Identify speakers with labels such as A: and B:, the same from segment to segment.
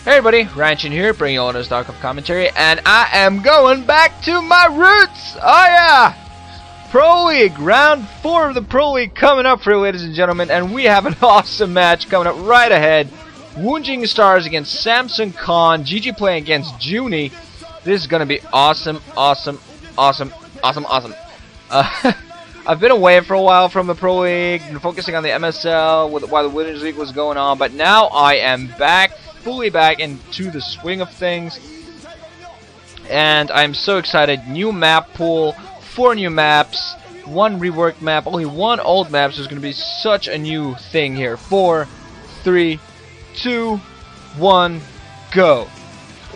A: Hey everybody, Ranchin here, bringing you all this dark of commentary, and I am going back to my roots! Oh yeah! Pro League, round 4 of the Pro League coming up for you, ladies and gentlemen, and we have an awesome match coming up right ahead. Woongjin Stars against Samsung KHAN, GGplay against JuNi. This is going to be awesome, awesome, awesome, awesome, awesome. I've been away for a while from the Pro League, been focusing on the MSL while the Women's League was going on, but now I am back, fully back into the swing of things, and I'm so excited. New map pool, 4 new maps, 1 reworked map, only 1 old map, so it's going to be such a new thing here. 4, 3, 2, 1, go.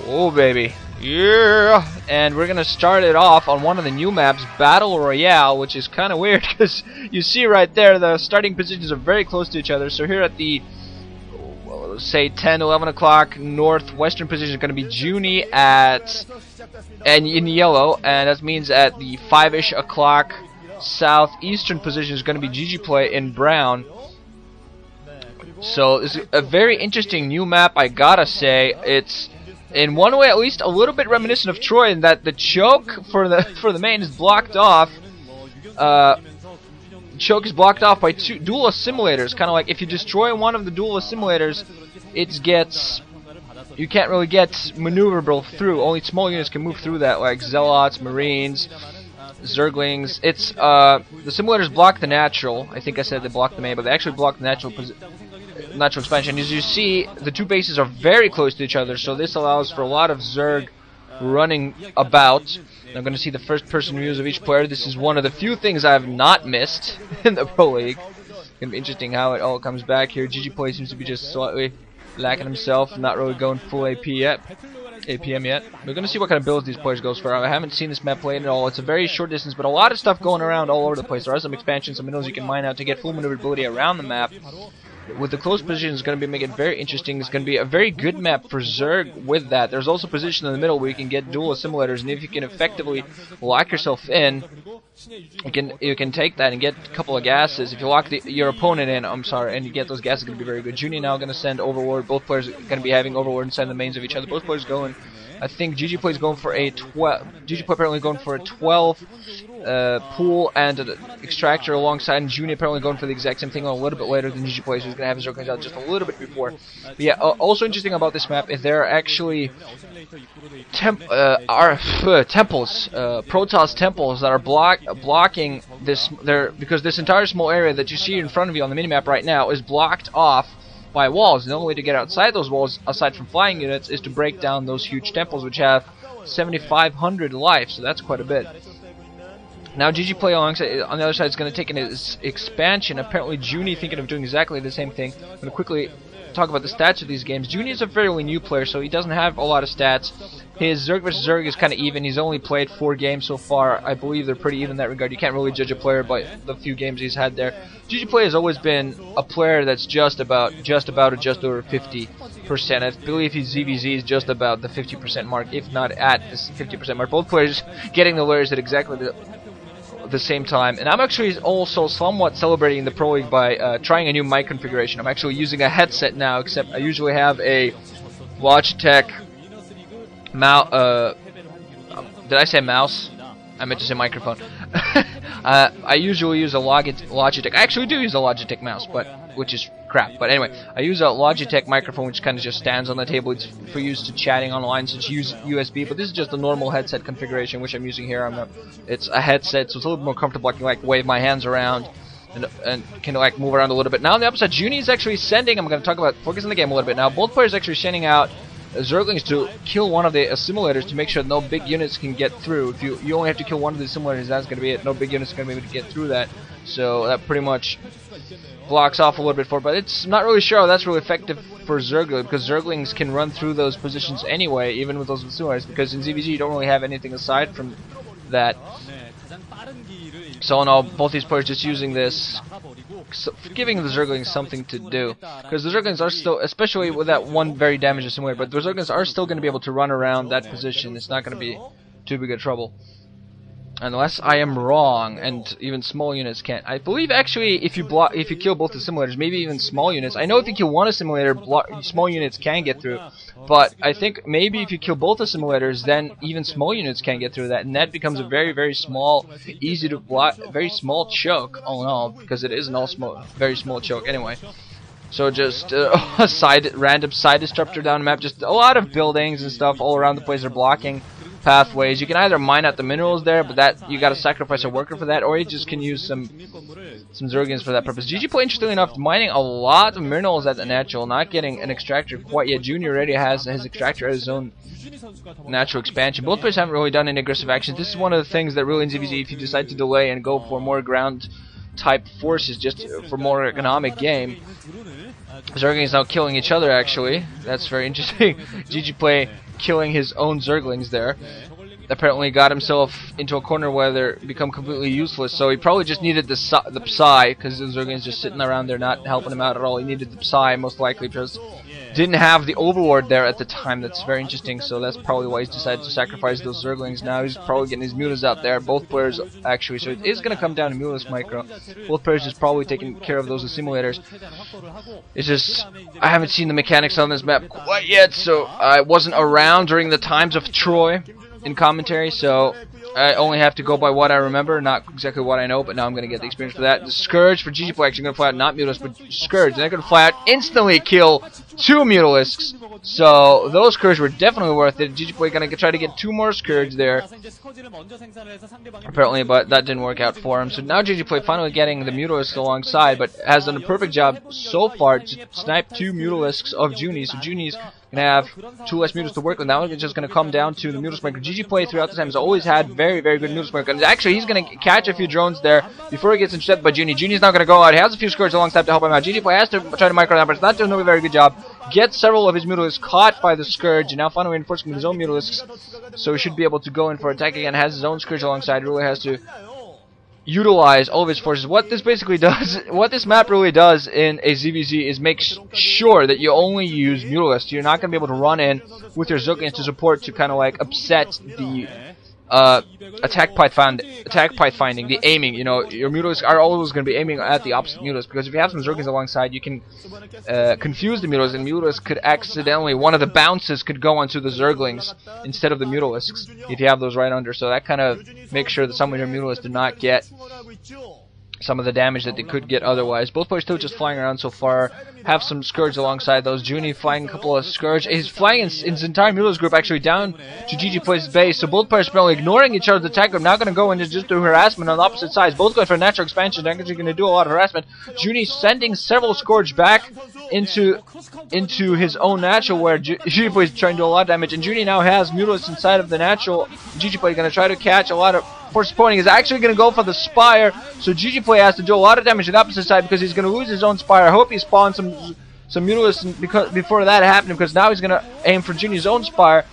A: Oh baby, yeah! And we're going to start it off on one of the new maps, Battle Royale, which is kind of weird because you see right there the starting positions are very close to each other. So here at the say 10, 11 o'clock northwestern position is going to be JuNi and in yellow, and that means at the 5-ish o'clock southeastern position is going to be GGplay in brown. So it's a very interesting new map, I gotta say. It's in one way at least a little bit reminiscent of Troy in that the choke for the main is blocked off. Choke is blocked off by 2 dual assimilators. Kind of like if you destroy one of the dual assimilators, you can't really get maneuverable through. Only small units can move through that, like zealots, marines, zerglings. It's the simulators block the natural. I think I said they block the main, but they actually block the natural expansion. As you see, the 2 bases are very close to each other, so this allows for a lot of zerg running about. I'm going to see the first person views of each player. This is one of the few things I have not missed in the Pro League. It's going to be interesting how it all comes back here. GGplay seems to be just slightly lacking himself, not really going full APM yet. We're going to see what kind of builds these players goes for. I haven't seen this map played at all. It's a very short distance, but a lot of stuff going around all over the place. There are some expansions, some minerals you can mine out to get full maneuverability around the map. With the close position, it's going to be making it very interesting. It's going to be a very good map for zerg with that. There's also position in the middle where you can get dual assimilators, and if you can effectively lock yourself in, you can take that and get a couple of gases. If you lock your opponent in, and you get those gases, it's going to be very good. JuNi now going to send Overlord. Both players are going to be having Overlord and send the mains of each other. Both players going. I think GGplay is going for a 12. GGplay apparently going for a 12 pool and an extractor alongside, and JuNi apparently going for the exact same thing a little bit later than GGplay, so he's going to have his zerglings out just a little bit before. But yeah, also interesting about this map is there are actually temples, Protoss temples that are blocking this. Because this entire small area that you see in front of you on the minimap right now is blocked off by walls. The only way to get outside those walls, aside from flying units, is to break down those huge temples, which have 7,500 life, so that's quite a bit. Now GGplay alongside, on the other side, is going to take an expansion. Apparently JuNi thinking of doing exactly the same thing. I'm going to quickly talk about the stats of these games. JuNi is a fairly new player, so he doesn't have a lot of stats. His zerg versus zerg is kind of even. He's only played 4 games so far. I believe they're pretty even in that regard. You can't really judge a player by the few games he's had there. GGplay has always been a player that's just over 50%. I believe his ZVZ is just about the 50% mark, if not at this 50% mark. Both players getting the layers at exactly the same time. And I'm actually also somewhat celebrating the Pro League by trying a new mic configuration. I'm actually using a headset now, except I usually have a Logitech mouse. Did I say mouse? I meant to say microphone. I usually use a Logitech. I actually do use a Logitech mouse, which is crap. But anyway, I use a Logitech microphone, which kind of just stands on the table. It's for use to chatting online, so it's USB. But this is just a normal headset configuration, which I'm using here. It's a headset, so it's a little more comfortable. I can like wave my hands around and can like move around a little bit. Now on the opposite, JuNi is actually sending. I'm going to talk about focus on the game a little bit now. Both players actually sending out zerglings to kill one of the assimilators to make sure no big units can get through. If you only have to kill one of the assimilators, that's going to be it. No big units are going to be able to get through that. So that pretty much blocks off a little bit for it. But it's not really sure how that's really effective for zerglings, because zerglings can run through those positions anyway, even with those assimilators, because in ZVZ you don't really have anything aside from that. So in all, both these players just using this, giving the zerglings something to do, because the zerglings are still, especially with that one very damaged assimilator, but the zerglings are still going to be able to run around that position. It's not going to be too big a trouble. Unless I am wrong, and even small units can't. I believe actually, if you kill both the simulators, maybe even small units. I know if you kill one simulator, small units can get through. But I think maybe if you kill both the simulators, then even small units can get through that, and that becomes a very, very small, easy to block, very small choke. All in all, because it is an very small choke anyway. So just a random side disruptor down the map. Just a lot of buildings and stuff all around the place are blocking pathways. You can either mine out the minerals there, but that you gotta sacrifice a worker for that, or you just can use some zergings for that purpose. GGplay, interestingly enough, mining a lot of minerals at the natural, not getting an extractor quite yet. JuNi already has his extractor at his own natural expansion. Both players haven't really done any aggressive actions. This is one of the things that really in ZVZ, if you decide to delay and go for more ground type forces, just for more economic game. Zerglings is now killing each other, actually. That's very interesting. GGplay killing his own zerglings there. Apparently got himself into a corner where they become completely useless, so he probably just needed the Psy, because the zerglings just sitting around there not helping him out at all. He needed the Psy, most likely, because didn't have the Overlord there at the time. That's very interesting, so that's probably why he's decided to sacrifice those zerglings. Now he's probably getting his mutas out there, both players actually, so it is going to come down to mutas micro. Both players is probably taking care of those simulators. It's just, I haven't seen the mechanics on this map quite yet, so I wasn't around during the times of Troy in commentary, so I only have to go by what I remember, not exactly what I know, but now I'm going to get the experience for that. The Scourge for GGplay actually going to fly out, not Mutalisks, but Scourge. They're going to fly out, instantly kill 2 Mutalisks. So those Scourge were definitely worth it. GGplay going to try to get 2 more Scourge there, apparently, but that didn't work out for him. So now GGplay finally getting the Mutalisks alongside, but has done a perfect job so far to snipe 2 Mutalisks of JuNi. So JuNi's going to have 2 less mutants to work with. Now it's just going to come down to the Mutalisk micro. GGplay throughout the time has always had very, very good Mutalisk micro. And actually, he's going to catch a few drones there before he gets intercepted by JuNi. JuNi's not going to go out. He has a few Scourge alongside to help him out. GGplay has to try to micro that, but it's not doing a very good job. Gets several of his Mutalisks caught by the Scourge, and now finally reinforcing his own Mutalisks. So he should be able to go in for attack again. Has his own Scourge alongside. Really has to utilize all of his forces. What this basically does, what this map really does in a ZVZ is make sure that you only use Mutalisks. You're not going to be able to run in with your Zerglings to support to kind of like upset the attack pipe finding, the aiming. You know, your Mutalisks are always going to be aiming at the opposite Mutalisk, because if you have some Zerglings alongside, you can confuse the Mutalisks, and Mutalisk could accidentally, one of the bounces could go onto the Zerglings instead of the Mutalisks if you have those right under. So that kind of makes sure that some of your Mutalisks do not get some of the damage that they could get otherwise. Both players still just flying around so far. Have some Scourge alongside those. JuNi flying a couple of Scourge. He's flying in his entire Mutalisk group actually down to GGplay's base. So both players are ignoring each other's attack group. Now going to go and just do harassment on the opposite sides. Both going for a natural expansion. They're actually going to do a lot of harassment. JuNi sending several Scourge back into his own natural, where GGplay is trying to do a lot of damage. And JuNi now has Mutalisks inside of the natural. GGplay going to try to catch a lot of force pointing. Is actually going to go for the Spire. So GGplay has to do a lot of damage to the opposite side because he's going to lose his own Spire. I hope he spawns some Mutalisks before that happened, because now he's going to aim for JuNi's own Spire.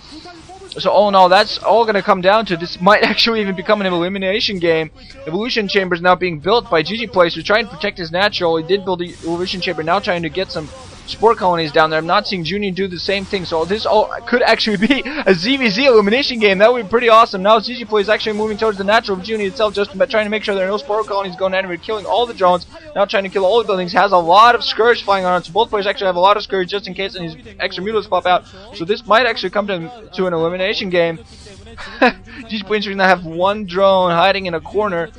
A: So all in all, that's all going to come down to this might actually even become an elimination game. Evolution Chamber is now being built by GGplay, so trying to protect his natural. He did build the Evolution Chamber, now trying to get some Spore colonies down there. I'm not seeing JuNi do the same thing, so this all could actually be a ZVZ elimination game. That would be pretty awesome. Now GGplay is actually moving towards the natural of JuNi itself, just trying to make sure there are no Spore colonies going anywhere, killing all the drones, now trying to kill all the buildings. Has a lot of Scourge flying around, so both players actually have a lot of Scourge just in case any extra Mutalisks pop out. So this might actually come to an elimination game. GGplay is going to have one drone hiding in a corner,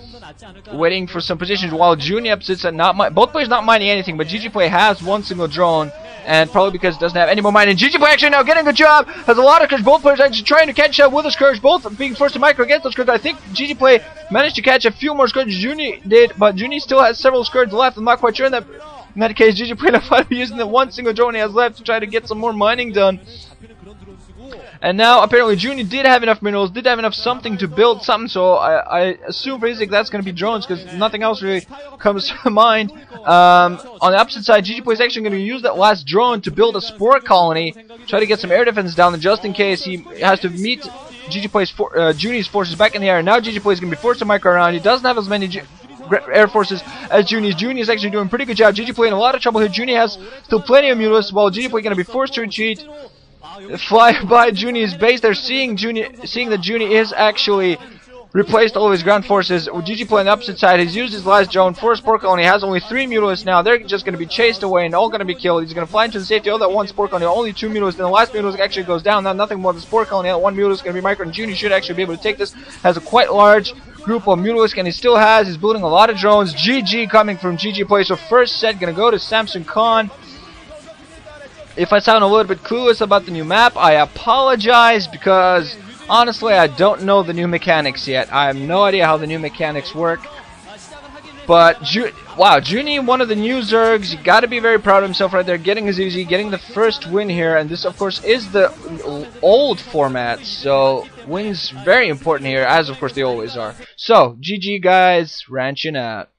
A: waiting for some positions, while JuNi sits at both players not mining anything, but GGplay has one single drone, and probably because it doesn't have any more mining. GGplay actually now getting a good job, has a lot of Scourge. Both players actually trying to catch up with the Scourge, both being forced to micro against the Scourge. I think GGplay managed to catch a few more Scourge JuNi did, but JuNi still has several Scourge left. I'm not quite sure in that case. GGplay now finally using the one single drone he has left to try to get some more mining done. And now, apparently, JuNi did have enough minerals, did have enough something to build something, so I assume for Isaac that's going to be drones, because nothing else really comes to mind. On the opposite side, GGplay is actually going to use that last drone to build a Spore colony, try to get some air defense down there, just in case he has to meet JuNi's forces back in the air. Now GGplay is going to be forced to micro around. He doesn't have as many air forces as JuNi's. JuNi is actually doing a pretty good job. GGplay in a lot of trouble here. JuNi has still plenty of Mutalisks, while GGplay is going to be forced to retreat. Fly by JuNi's base. They're seeing that JuNi is actually replaced all of his ground forces. GGplay on the opposite side. He's used his last drone for a spore colony. He has only 3 mutalisks now. They're just going to be chased away and all going to be killed. He's going to fly into the safety of that one spore colony. Only 2 mutalisks. Then the last mutalisk actually goes down. Now nothing more than the spore colony. That one mutalisk is going to be micro. And JuNi should actually be able to take this. Has a quite large group of mutalisks, and he still has. He's building a lot of drones. GG coming from GGplay. So first set going to go to Samsung KHAN. If I sound a little bit clueless about the new map, I apologize because honestly I don't know the new mechanics yet. I have no idea how the new mechanics work. But wow, JuNi, one of the new zergs. You got to be very proud of himself right there, getting his easy, getting the first win here. And this, of course, is the old format, so wins very important here, as of course they always are. So GG guys, ranching out.